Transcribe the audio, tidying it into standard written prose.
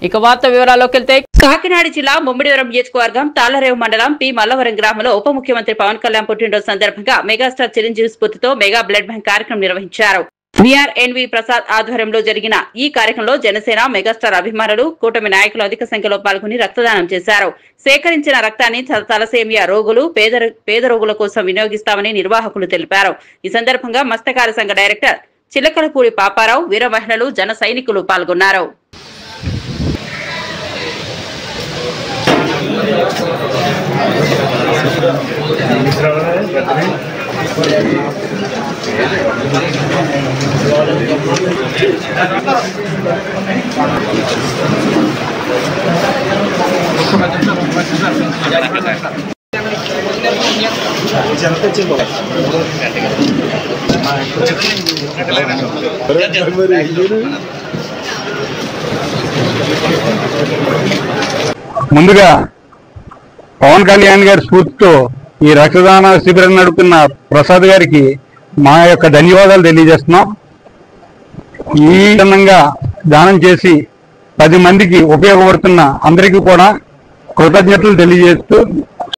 ఇక వార్త వివరాల్లోకి వెళ్తే కాకినాడ జిల్లా ముమ్మిడివరం నియోజకవర్గం తాళ్లరేవు మండలం పి మల్లవరం గ్రామంలో ఉప ముఖ్యమంత్రి పవన్ కళ్యాణ్ పుట్టినరోజు సందర్భంగా మెగాస్టార్ చిరంజీవి స్ఫూర్తితో మెగా బ్లడ్ బ్యాంక్ కార్యక్రమం నిర్వహించారు. విఆర్ఎన్వి ప్రసాద్ ఆధ్వర్యంలో జరిగిన ఈ కార్యక్రమంలో జనసేన మెగాస్టార్ అభిమానులు కూటమి నాయకులు అధిక సంఖ్యలో పాల్గొని రక్తదానం చేశారు. సేకరించిన రక్తాన్ని తలసేమియా రోగులు పేద రోగుల కోసం వినియోగిస్తామని నిర్వాహకులు తెలిపారు. ఈ సందర్భంగా మత్స్యకార సంఘ డైరెక్టర్ చిలకలపూడి పాపారావు, వీర మహిళలు, జన సైనికులు పాల్గొన్నారు. ముందుగా పవన్ కళ్యాణ్ గారి స్ఫూర్తితో ఈ రక్తదాన శిబిరం నడుపుతున్న ప్రసాద్ గారికి మా యొక్క ధన్యవాదాలు తెలియజేస్తున్నాం. ఈ విధంగా దానం చేసి 10 మందికి ఉపయోగపడుతున్న అందరికీ కూడా కృతజ్ఞతలు తెలియజేస్తూ